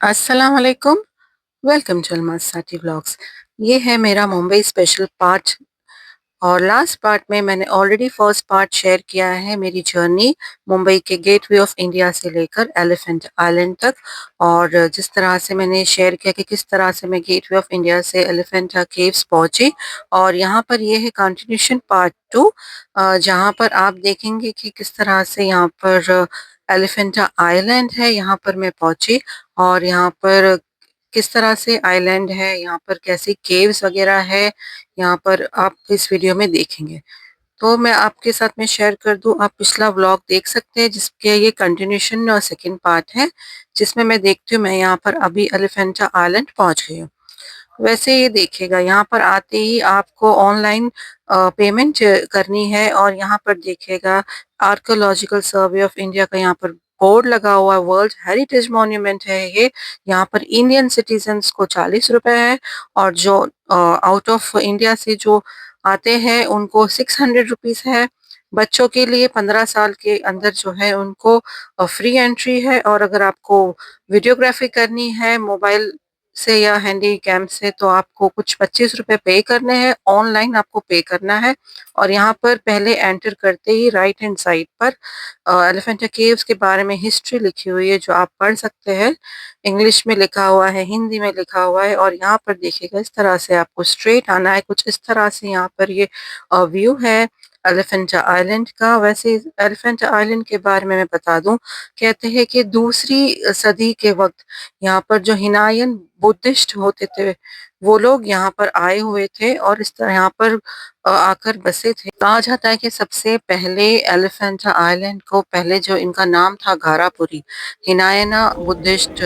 अस्सलाम वालेकुम। Welcome to Almas साथी व्लॉग्स। ये है मेरा मुंबई स्पेशल पार्ट। और लास्ट पार्ट में मैंने ऑलरेडी फर्स्ट पार्ट शेयर किया है, मेरी जर्नी मुंबई के गेटवे ऑफ इंडिया से लेकर एलिफेंट आइलैंड तक। और जिस तरह से मैंने शेयर किया कि किस तरह से मैं गेटवे ऑफ इंडिया से एलिफेंट केव्स पहुंची। और यहाँ पर ये है कंटिन्यूशन पार्ट टू, जहाँ पर आप देखेंगे कि किस तरह से यहाँ पर एलिफेंटा आइलैंड है, यहाँ पर मैं पहुंची। और यहाँ पर किस तरह से आइलैंड है, यहाँ पर कैसी केव्स वगैरह है, यहाँ पर आप इस वीडियो में देखेंगे। तो मैं आपके साथ में शेयर कर दूं, आप पिछला व्लॉग देख सकते हैं जिसके ये कंटिन्यूशन और सेकंड पार्ट है, जिसमें मैं देखती हूँ मैं यहाँ पर अभी एलिफेंटा आइलैंड पहुंच गई हूँ। वैसे ये देखिएगा, यहाँ पर आते ही आपको ऑनलाइन पेमेंट करनी है। और यहाँ पर देखिएगा आर्कोलॉजिकल सर्वे ऑफ इंडिया का यहाँ पर बोर्ड लगा हुआ है, वर्ल्ड हेरिटेज मॉन्यूमेंट है ये। यहाँ पर इंडियन सिटीजन्स को 40 रुपए है, और जो आउट ऑफ इंडिया से जो आते हैं उनको 600 रुपीज है। बच्चों के लिए 15 साल के अंदर जो है उनको फ्री एंट्री है। और अगर आपको वीडियोग्राफी करनी है मोबाइल से या हैंडी कैम से, तो आपको कुछ 25 रुपए पे करने हैं, ऑनलाइन आपको पे करना है। और यहाँ पर पहले एंटर करते ही राइट हैंड साइड पर एलिफेंटा केव्स के बारे में हिस्ट्री लिखी हुई है, जो आप पढ़ सकते हैं। इंग्लिश में लिखा हुआ है, हिंदी में लिखा हुआ है। और यहाँ पर देखिएगा इस तरह से आपको स्ट्रेट आना है, कुछ इस तरह से यहाँ पर ये व्यू है एलिफेंटा आइलैंड का। वैसे एलिफेंटा आइलैंड के बारे में मैं बता दूं, कहते हैं कि दूसरी सदी के वक्त यहाँ पर जो हिनायन बुद्धिस्ट होते थे, वो लोग यहाँ पर आए हुए थे और इस तरह यहाँ पर आकर बसे थे। कहा जाता है कि सबसे पहले एलिफेंटा आइलैंड को, पहले जो इनका नाम था घारापुरी, हिनायना बुद्धिस्ट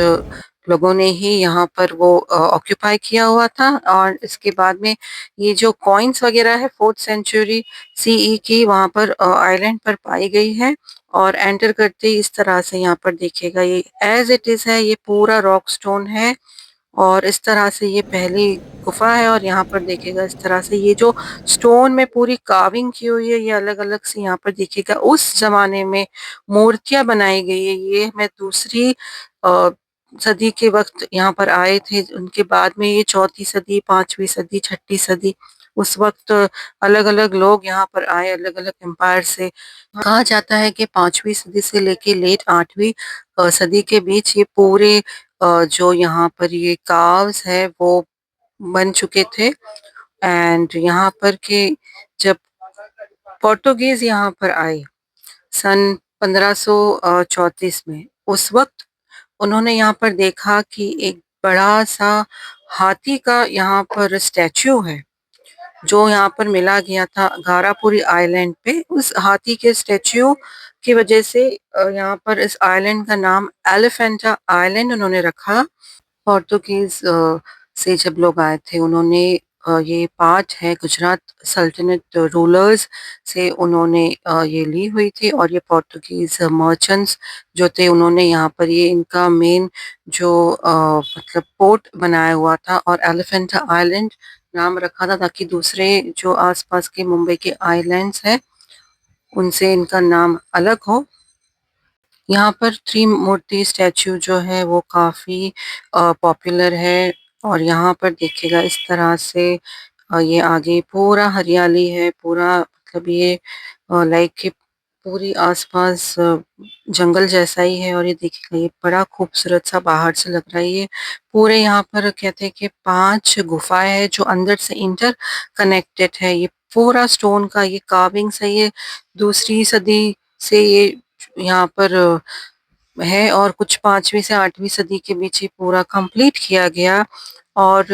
लोगों ने ही यहाँ पर वो ऑक्यूपाई किया हुआ था। और इसके बाद में ये जो कॉइन्स वगैरह है 4th सेंचुरी सीई की वहाँ पर आइलैंड पर पाई गई है। और एंटर करते ही इस तरह से यहाँ पर देखिएगा, ये एज इट इज है, ये पूरा रॉक स्टोन है। और इस तरह से ये पहली गुफा है। और यहाँ पर देखिएगा इस तरह से ये जो स्टोन में पूरी कार्विंग की हुई है, ये अलग अलग से यहाँ पर देखिएगा उस जमाने में मूर्तियां बनाई गई है। ये मैं दूसरी अ, सदी के वक्त यहाँ पर आए थे, उनके बाद में ये 4वीं सदी, 5वीं सदी, 6ठी सदी, उस वक्त अलग अलग लोग यहाँ पर आए अलग अलग एम्पायर से। कहा जाता है कि 5वीं सदी से लेके लेट 8वीं सदी के बीच ये पूरे जो यहाँ पर ये काव्स है वो बन चुके थे। एंड यहाँ पर के जब पोर्टुगीज यहाँ पर आए सन 1534 में, उस वक्त उन्होंने यहाँ पर देखा कि एक बड़ा सा हाथी का यहाँ पर स्टैच्यू है, जो यहाँ पर मिला गया था घारापुरी आइलैंड पे। उस हाथी के स्टैच्यू की वजह से यहाँ पर इस आइलैंड का नाम एलिफेंटा आइलैंड उन्होंने रखा। पोर्तुगीज से जब लोग आए थे, उन्होंने ये पार्ट है गुजरात सल्तनत रूलर्स से उन्होंने ये ली हुई थी। और ये पोर्तुगीज मर्चेंट्स जो थे, उन्होंने यहाँ पर ये इनका मेन जो मतलब पोर्ट बनाया हुआ था, और एलिफेंटा आइलैंड नाम रखा था ताकि दूसरे जो आसपास के मुंबई के आइलैंड्स हैं उनसे इनका नाम अलग हो। यहाँ पर त्रिमूर्ति स्टैचू जो है वो काफी पॉपुलर है। और यहाँ पर देखिएगा इस तरह से ये आगे पूरा हरियाली है, पूरा मतलब ये लाइक कि पूरी आसपास जंगल जैसा ही है। और ये देखिएगा ये बड़ा खूबसूरत सा बाहर से लग रहा है। ये पूरे यहाँ पर कहते हैं कि 5 गुफाएं हैं जो अंदर से इंटर कनेक्टेड है। ये पूरा स्टोन का ये कार्विंग्स है, ये दूसरी सदी से ये यहाँ पर है। और कुछ 5वीं से 8वीं सदी के बीच ये पूरा कंप्लीट किया गया। और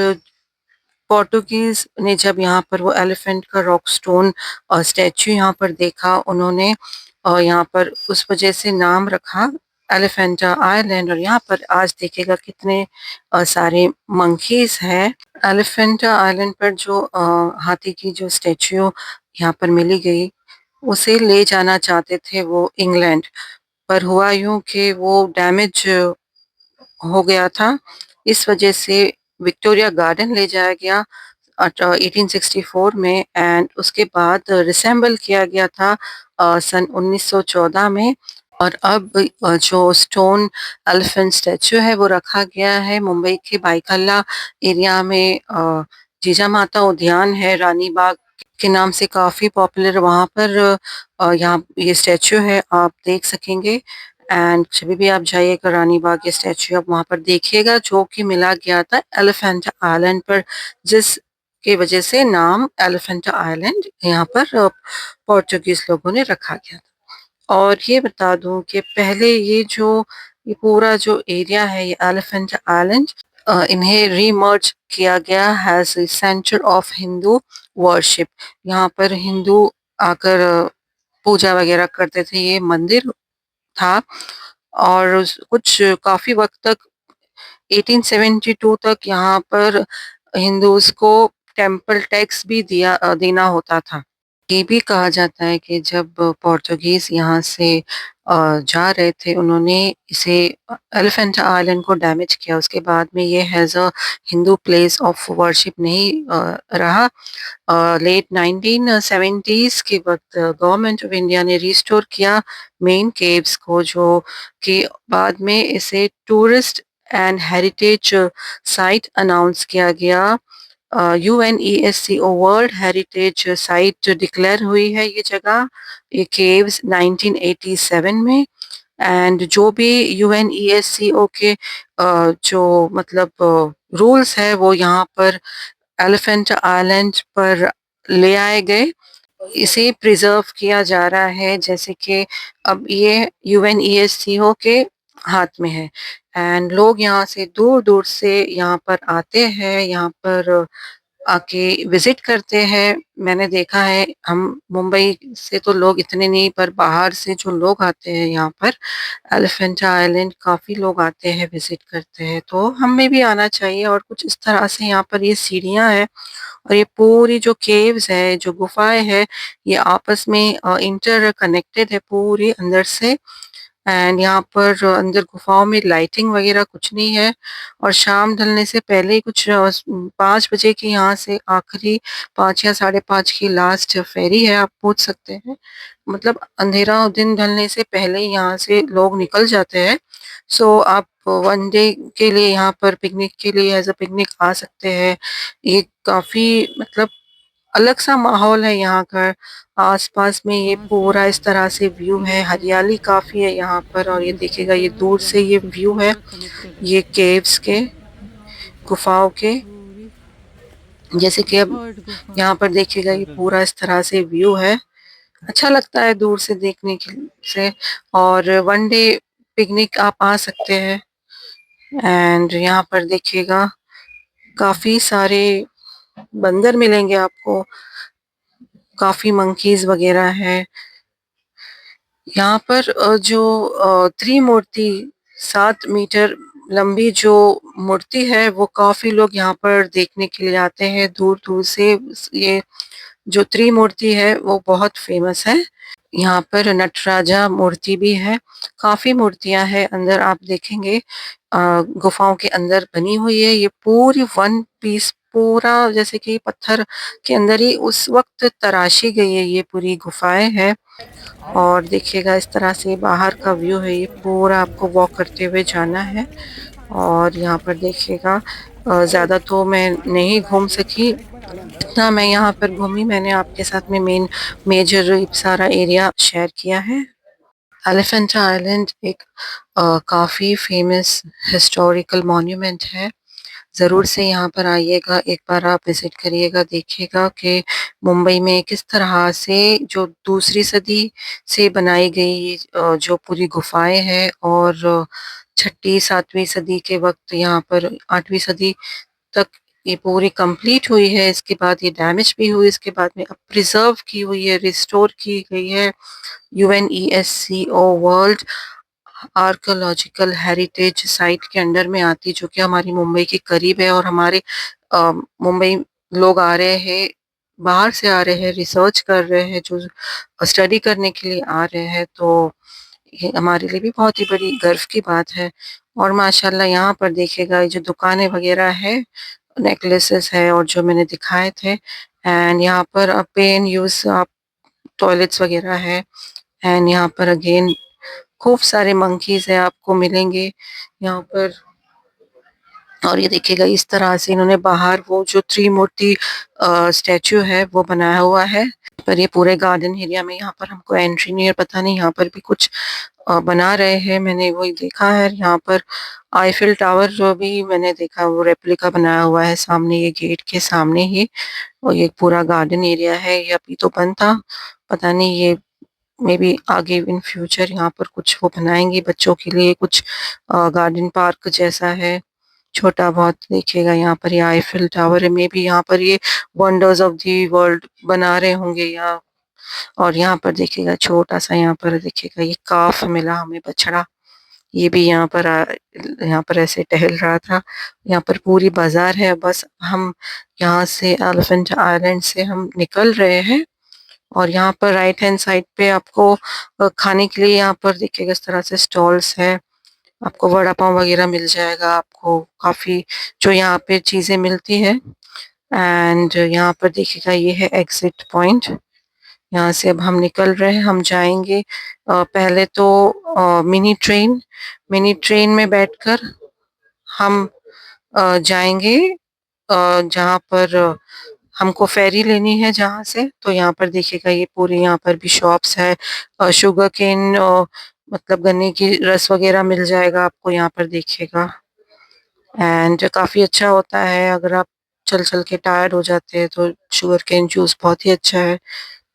पोर्टुगीज ने जब यहाँ पर वो एलिफेंट का रॉक स्टोन स्टैचू यहाँ पर देखा, उन्होंने यहाँ पर उस वजह से नाम रखा एलिफेंटा आइलैंड। और यहाँ पर आज देखिएगा कितने सारे मंकीज हैं। एलिफेंटा आइलैंड पर जो हाथी की जो स्टैचू यहाँ पर मिली गई, उसे ले जाना चाहते थे वो इंग्लैंड, पर हुआ यूं कि वो डैमेज हो गया था। इस वजह से विक्टोरिया गार्डन ले जाया गया 1864 में। एंड उसके बाद रिसेंबल किया गया था सन 1914 में। और अब जो स्टोन एलिफेंट स्टैचू है वो रखा गया है मुंबई के बाईकल्ला एरिया में। जीजामाता उद्यान है रानी बाग के नाम से काफी पॉपुलर, वहां पर यहाँ ये स्टैचू है, आप देख सकेंगे। एंड जब भी आप जाइएगा रानी बाग ये स्टैचू आप वहां पर देखिएगा, जो कि मिला गया था एलिफेंट आइलैंड पर, जिस की वजह से नाम एलिफेंट आइलैंड यहाँ पर पोर्चुगीज लोगों ने रखा गया था। और ये बता दूं कि पहले ये पूरा जो एरिया है ये एलिफेंट आइलैंड, इन्हें रीमर्ज किया गया has a centre of Hindu worship. यहाँ पर हिंदू आकर पूजा वगैरह करते थे, ये मंदिर था। और कुछ काफी वक्त तक 1872 तक यहाँ पर हिंदूज को टेम्पल टैक्स भी देना होता था। ये भी कहा जाता है कि जब पोर्तुगीज यहाँ से जा रहे थे, उन्होंने इसे एलिफेंट आइलैंड को डैमेज किया। उसके बाद में ये has a Hindu place of worship नहीं रहा। लेट 1970s के वक्त गवर्नमेंट ऑफ इंडिया ने रिस्टोर किया मेन केव्स को, जो कि बाद में इसे tourist and heritage site announce किया गया। UNESCO world heritage site declare हुई है ये जगह, ये केव्स 1987 में। एंड जो भी UNESCO के जो मतलब रूल्स है वो यहाँ पर एलिफेंट आइलैंड पर ले आए गए। इसे प्रिजर्व किया जा रहा है, जैसे कि अब ये UNESCO के हाथ में है। एंड लोग यहाँ से दूर दूर से यहाँ पर आते हैं, यहाँ पर आके विजिट करते हैं। मैंने देखा है, हम मुंबई से तो लोग इतने नहीं, पर बाहर से जो लोग आते हैं यहाँ पर एलिफेंटा आइलैंड, काफी लोग आते हैं विजिट करते हैं। तो हमें भी आना चाहिए। और कुछ इस तरह से यहाँ पर ये सीढ़ियाँ हैं और ये पूरी जो केव्स है, जो गुफाएं है, ये आपस में इंटर कनेक्टेड है पूरी अंदर से। एंड यहाँ पर अंदर गुफाओं में लाइटिंग वगैरह कुछ नहीं है। और शाम ढलने से पहले ही कुछ 5 बजे की यहाँ से आखिरी 5 या 5:30 की लास्ट फेरी है, आप पूछ सकते हैं। मतलब अंधेरा दिन ढलने से पहले ही यहाँ से लोग निकल जाते हैं। सो आप वन डे के लिए यहाँ पर पिकनिक के लिए एज अ पिकनिक आ सकते हैं। ये काफी मतलब अलग सा माहौल है यहाँ का। आसपास में ये पूरा इस तरह से व्यू है, हरियाली काफी है यहाँ पर। और ये देखिएगा, ये दूर से ये व्यू है ये केव्स के, गुफाओं के। जैसे कि अब यहाँ पर देखिएगा, ये पूरा इस तरह से व्यू है, अच्छा लगता है दूर से देखने के से। और वन डे पिकनिक आप आ सकते हैं। एंड यहाँ पर देखिएगा, काफी सारे बंदर मिलेंगे आपको, काफी मंकीज वगैरह है यहाँ पर। जो त्रिमूर्ति 7 मीटर लंबी जो मूर्ति है, वो काफी लोग यहाँ पर देखने के लिए आते हैं दूर दूर से। ये जो त्रिमूर्ति है वो बहुत फेमस है। यहाँ पर नटराजा मूर्ति भी है, काफी मूर्तियां हैं अंदर, आप देखेंगे गुफाओं के अंदर बनी हुई है। ये पूरी वन पीस, पूरा जैसे कि पत्थर के अंदर ही उस वक्त तराशी गई है ये पूरी गुफाएं हैं। और देखिएगा, इस तरह से बाहर का व्यू है, ये पूरा आपको वॉक करते हुए जाना है। और यहाँ पर देखिएगा, ज्यादा तो मैं नहीं घूम सकी, जितना मैं यहाँ पर घूमी मैंने आपके साथ में मेजर सारा एरिया शेयर किया है। एलिफेंट आइलैंड एक काफी फेमस हिस्टोरिकल मॉन्यूमेंट है। ज़रूर से यहाँ पर आइएगा, एक बार आप विज़िट करिएगा, देखिएगा कि मुंबई में किस तरह से जो दूसरी सदी से बनाई गई जो पूरी गुफाएं हैं, और छठी 7वीं सदी के वक्त यहाँ पर 8वीं सदी तक ये पूरी कंप्लीट हुई है। इसके बाद ये डैमेज भी हुई, इसके बाद में अब प्रिजर्व की हुई है, रिस्टोर की गई है। UNESCO world archaeological heritage site के अंडर में आती, जो कि हमारी मुंबई के करीब है। और हमारे मुंबई लोग आ रहे हैं, बाहर से आ रहे हैं, रिसर्च कर रहे हैं, जो स्टडी करने के लिए आ रहे हैं। तो ये हमारे लिए भी बहुत ही बड़ी गर्व की बात है। और माशाल्लाह यहाँ पर देखिएगा, ये जो दुकानें वगैरह है, नेकलेसेस है और जो मैंने दिखाए थे। एंड यहाँ पर पे एंड यूज आप टॉयलेट्स वगैरह है। एंड यहाँ पर अगेन खूब सारे मंकीज़ हैं आपको मिलेंगे यहाँ पर। और ये देखिएगा इस तरह से इन्होंने बाहर वो जो त्रिमूर्ति स्टैचू है वो बनाया हुआ है। पर ये पूरे गार्डन एरिया में यहाँ पर हमको एंट्री नहीं है, पता नहीं यहाँ पर भी कुछ बना रहे हैं, मैंने वही देखा है। यहाँ पर आईफिल टावर जो भी मैंने देखा वो रेप्लिका बनाया हुआ है सामने, ये गेट के सामने ही। और ये पूरा गार्डन एरिया है, ये अभी तो बंद था, पता नहीं ये मे बी आगे इन फ्यूचर यहाँ पर कुछ वो बनाएंगे बच्चों के लिए, कुछ गार्डन पार्क जैसा है छोटा बहुत। देखिएगा यहाँ पर ये आईफिल टावर है, मे बी यहाँ पर ये वंडर्स ऑफ दी वर्ल्ड बना रहे होंगे या। और यहाँ पर देखिएगा छोटा सा, यहाँ पर देखिएगा ये काफ मिला हमें बछड़ा, ये भी यहाँ पर ऐसे टहल रहा था। यहाँ पर पूरी बाजार है, बस हम यहाँ से एलिफेंट आइलैंड से हम निकल रहे हैं। और यहाँ पर राइट हैंड साइड पे आपको खाने के लिए यहाँ पर देखिएगा इस तरह से स्टॉल्स है, आपको वड़ा पाव वगैरह मिल जाएगा, आपको काफ़ी जो यहाँ पे चीज़ें मिलती है। एंड यहाँ पर देखिएगा ये है एग्जिट पॉइंट, यहाँ से अब हम निकल रहे हैं, हम जाएंगे पहले तो मिनी ट्रेन में बैठकर हम जाएंगे जहाँ पर हमको फेरी लेनी है जहाँ से। तो यहाँ पर देखिएगा ये पूरे यहाँ पर भी शॉप्स है, शुगर केन मतलब गन्ने की रस वगैरह मिल जाएगा आपको यहाँ पर देखिएगा। एंड काफ़ी अच्छा होता है, अगर आप चल चल के टायर्ड हो जाते हैं तो शुगर केन जूस बहुत ही अच्छा है,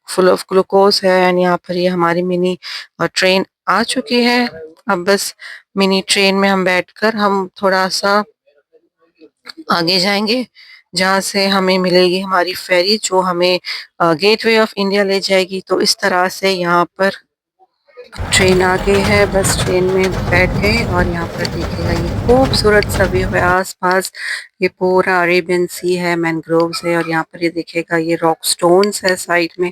फुल ऑफ ग्लूकोज है। एंड यहाँ पर ये हमारी मिनी ट्रेन आ चुकी है, अब बस मिनी ट्रेन में हम बैठकर हम थोड़ा सा आगे जाएंगे जहाँ से हमें मिलेगी हमारी फेरी जो हमें गेटवे ऑफ इंडिया ले जाएगी। तो इस तरह से यहाँ पर ट्रेन आ गई है, बस ट्रेन में बैठ गए और यहाँ पर देखिएगा ये खूबसूरत सा व्यू है आसपास, ये पूरा अरेबियन सी है, मैनग्रोव्स है। और यहाँ पर ये देखिएगा ये रॉक स्टोन्स है साइड में,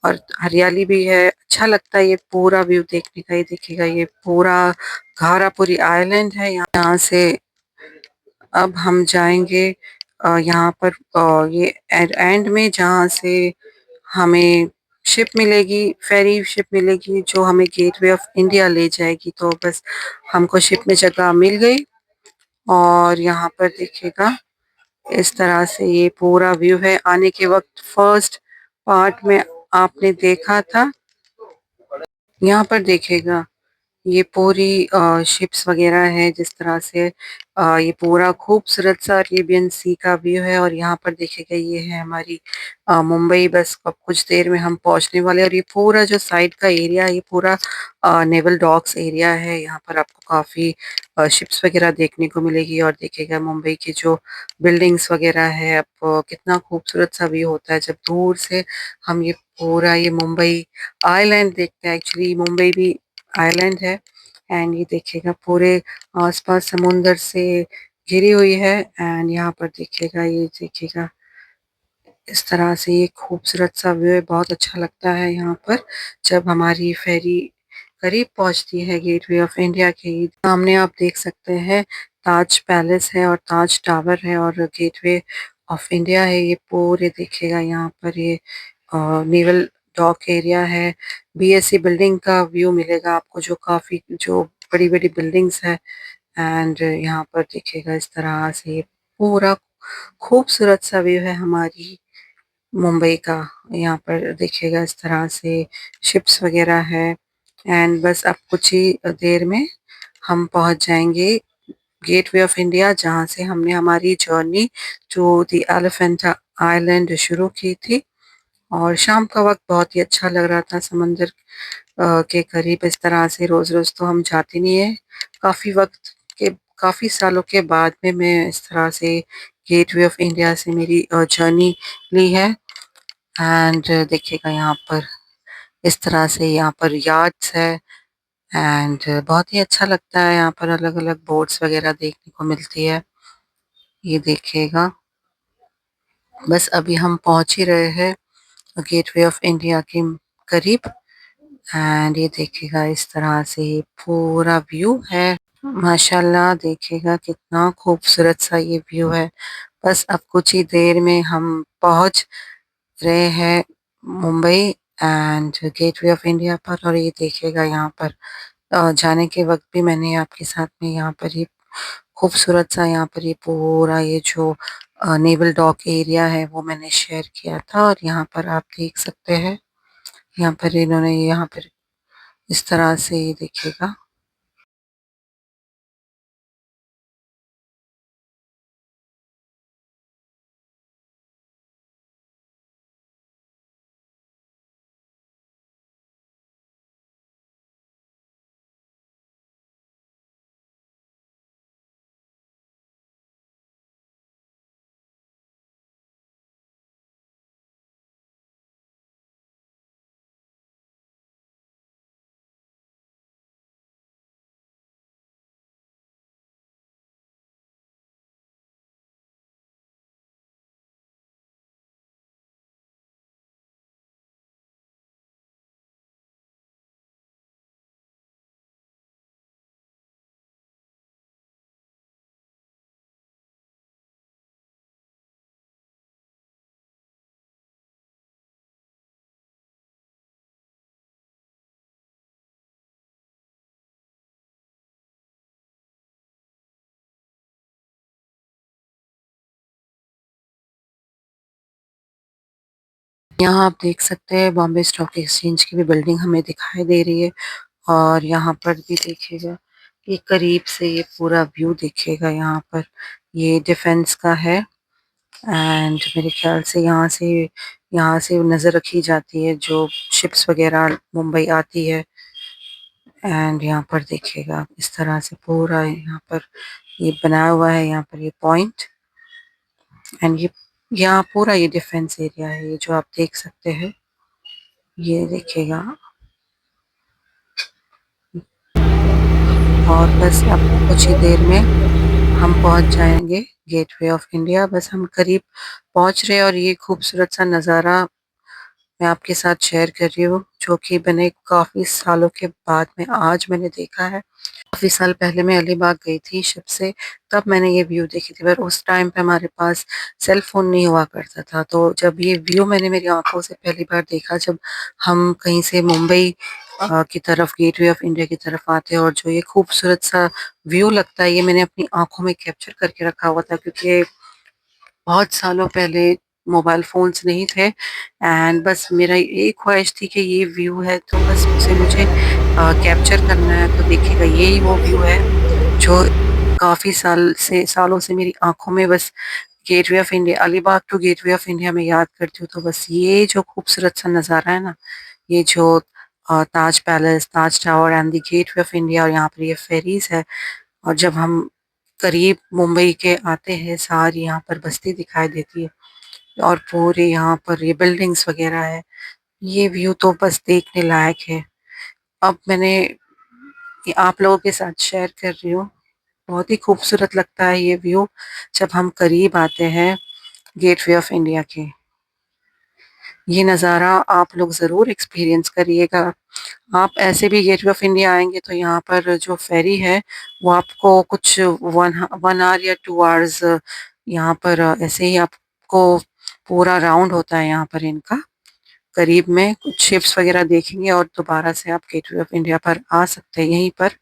और हरियाली भी है, अच्छा लगता है ये पूरा व्यू देखने का। ये देखिएगा ये पूरा घारापुरी आइलैंड है। यहाँ से अब हम जाएंगे यहाँ पर ये एंड में जहाँ से हमें शिप मिलेगी, फेरी शिप मिलेगी जो हमें गेटवे ऑफ इंडिया ले जाएगी। तो बस हमको शिप में जगह मिल गई। और यहाँ पर देखिएगा इस तरह से ये पूरा व्यू है, आने के वक्त फर्स्ट पार्ट में आपने देखा था। यहाँ पर देखिएगा ये पूरी शिप्स वगैरह है, जिस तरह से ये पूरा खूबसूरत सा अरेबियन सी का व्यू है। और यहाँ पर देखिएगा ये है हमारी मुंबई, बस अब कुछ देर में हम पहुंचने वाले हैं। और ये पूरा जो साइड का एरिया है ये पूरा नेवल डॉक्स एरिया है, यहाँ पर आपको काफ़ी शिप्स वगैरह देखने को मिलेगी। और देखिएगा मुंबई की जो बिल्डिंग्स वगैरह है, अब कितना खूबसूरत सा व्यू होता है जब दूर से हम ये पूरा ये मुंबई आइलैंड देखते हैं। एक्चुअली मुंबई भी आइलैंड है। एंड ये देखिएगा पूरे आसपास समुंदर से घिरी हुई है। एंड यहाँ पर देखिएगा ये देखिएगा इस तरह से ये खूबसूरत सा व्यू है, बहुत अच्छा लगता है यहाँ पर जब हमारी फेरी करीब पहुँचती है गेटवे ऑफ इंडिया के। सामने आप देख सकते हैं ताज पैलेस है और ताज टावर है और गेटवे ऑफ इंडिया है। ये पूरे देखिएगा यहाँ पर ये नेवल डॉक एरिया है, बीएससी बिल्डिंग का व्यू मिलेगा आपको, जो काफ़ी जो बड़ी बड़ी बिल्डिंग्स है। एंड यहाँ पर देखिएगा इस तरह से ये पूरा खूबसूरत सा व्यू है हमारी मुंबई का। यहाँ पर देखिएगा इस तरह से शिप्स वगैरह है। एंड बस अब कुछ ही देर में हम पहुंच जाएंगे गेटवे ऑफ इंडिया, जहाँ से हमने हमारी journey to the Elephanta island शुरू की थी। और शाम का वक्त बहुत ही अच्छा लग रहा था समंदर के करीब, इस तरह से रोज रोज तो हम जाते नहीं है, काफी वक्त के काफी सालों के बाद में मैं इस तरह से गेटवे ऑफ इंडिया से मेरी जर्नी ली है। एंड देखिएगा यहाँ पर इस तरह से यहाँ पर यार्ड्स है। एंड बहुत ही अच्छा लगता है, यहाँ पर अलग अलग बोट्स वगैरह देखने को मिलती है। ये देखिएगा बस अभी हम पहुंच ही रहे हैं गेटवे ऑफ इंडिया के करीब। एंड ये देखिएगा इस तरह से ये पूरा व्यू है, माशाल्लाह देखिएगा कितना खूबसूरत सा ये व्यू है। बस अब कुछ ही देर में हम पहुंच रहे हैं Mumbai and gateway of India पर। और ये देखिएगा यहाँ पर जाने के वक़्त भी मैंने आपके साथ में यहाँ पर ये खूबसूरत सा यहाँ पर ये पूरा ये जो नेवल डॉक एरिया है वो मैंने शेयर किया था और यहाँ पर आप देख सकते हैं, यहाँ पर इन्होंने यहाँ पर इस तरह से ये देखिएगा। यहाँ आप देख सकते हैं बॉम्बे स्टॉक एक्सचेंज की भी बिल्डिंग हमें दिखाई दे रही है और यहाँ पर भी देखिएगा ये करीब से ये पूरा व्यू दिखेगा यहाँ पर। ये डिफेंस का है एंड मेरे ख्याल से यहाँ से नज़र रखी जाती है जो शिप्स वगैरह मुंबई आती है। एंड यहाँ पर देखिएगा आप इस तरह से पूरा यहाँ पर ये बनाया हुआ है, यहाँ पर ये पॉइंट एंड ये यहाँ पूरा ये डिफेंस एरिया है ये जो आप देख सकते हैं। ये देखिएगा और बस अब कुछ ही देर में हम पहुंच जाएंगे गेटवे ऑफ इंडिया। बस हम करीब पहुंच रहे हैं और ये खूबसूरत सा नज़ारा मैं आपके साथ शेयर कर रही हूँ जो कि मैंने काफ़ी सालों के बाद में आज मैंने देखा है। काफ़ी साल पहले मैं अलीबाग गई थी शिप से, तब मैंने ये व्यू देखी थी, पर उस टाइम पे हमारे पास सेल फ़ोन नहीं हुआ करता था। तो जब ये व्यू मैंने मेरी आँखों से पहली बार देखा, जब हम कहीं से मुंबई की तरफ गेटवे ऑफ इंडिया की तरफ आते हैं और जो ये खूबसूरत सा व्यू लगता है, ये मैंने अपनी आँखों में कैप्चर करके रखा हुआ था क्योंकि बहुत सालों पहले मोबाइल फ़ोन्स नहीं थे एंड बस मेरा यही ख्वाहिश थी कि ये व्यू है तो बस उसे मुझे कैप्चर करना है। तो देखिएगा यही वो व्यू है जो काफ़ी सालों से मेरी आँखों में बस gateway of India, Alibag to gateway of India मैं याद करती हूँ। तो बस ये जो खूबसूरत सा नज़ारा है ना, ये जो Taj palace, Taj tower and the gateway of India और यहाँ पर ये फेरीज़ है और जब हम करीब मुंबई के आते हैं सारी यहाँ पर बस्ती दिखाई देती है और पूरे यहाँ पर ये बिल्डिंग्स वगैरह है। ये व्यू तो बस देखने लायक है। अब मैंने ये आप लोगों के साथ शेयर कर रही हूँ। बहुत ही खूबसूरत लगता है ये व्यू जब हम करीब आते हैं गेटवे ऑफ इंडिया के। ये नज़ारा आप लोग ज़रूर एक्सपीरियंस करिएगा। आप ऐसे भी गेटवे ऑफ इंडिया आएँगे तो यहाँ पर जो फेरी है वो आपको कुछ 1 आवर या 2 आवर्स यहाँ पर ऐसे ही आपको पूरा राउंड होता है यहाँ पर इनका। करीब में कुछ शिप्स वगैरह देखेंगे और दोबारा से आप गेटवे ऑफ इंडिया पर आ सकते हैं। यहीं पर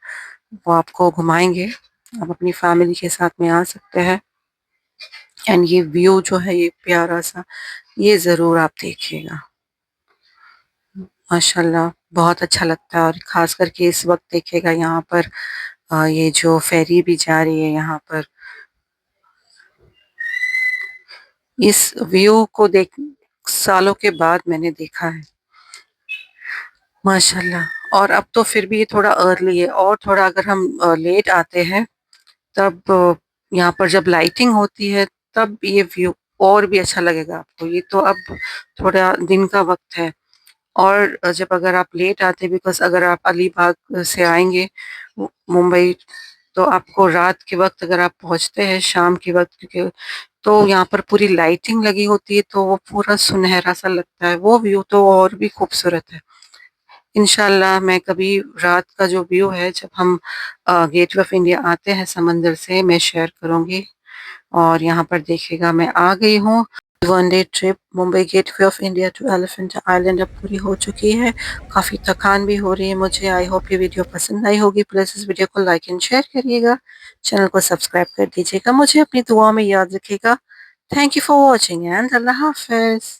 वो आपको घुमाएँगे। आप अपनी फैमिली के साथ में आ सकते हैं एंड ये व्यू जो है ये प्यारा-सा, ये ज़रूर आप देखिएगा। माशाल्लाह बहुत अच्छा लगता है और ख़ास करके इस वक़्त देखिएगा यहाँ पर ये जो फेरी भी जा रही है यहाँ पर। इस व्यू को देख सालों के बाद मैंने देखा है। माशाल्लाह और अब तो फिर भी ये थोड़ा अर्ली है और थोड़ा अगर हम लेट आते हैं तब यहाँ पर जब लाइटिंग होती है तब ये व्यू और भी अच्छा लगेगा आपको। ये तो अब थोड़ा दिन का वक़्त है और जब अगर आप लेट आते बिकॉज़ अगर आप अलीबाग से आएँगे मुंबई तो आपको रात के वक़्त अगर आप पहुँचते हैं शाम के वक़्त क्योंकि तो यहाँ पर पूरी लाइटिंग लगी होती है तो वो पूरा सुनहरा-सा लगता है। वो व्यू तो और भी खूबसूरत है। इंशाल्लाह मैं कभी रात का जो व्यू है जब हम गेटवे ऑफ इंडिया आते हैं समंदर से मैं शेयर करूँगी और यहाँ पर देखिएगा मैं आ गई हूँ one day trip Mumbai gateway of India to elephant island अब पूरी हो चुकी है। काफ़ी थकान भी हो रही है मुझे। आई होप ये वीडियो पसंद आई होगी। प्लीज़ इस वीडियो को लाइक एंड शेयर करिएगा। चैनल को सब्सक्राइब कर दीजिएगा। मुझे अपनी दुआ में याद रखिएगा। Thank you for watching and अल्लाह हाफ़िज़।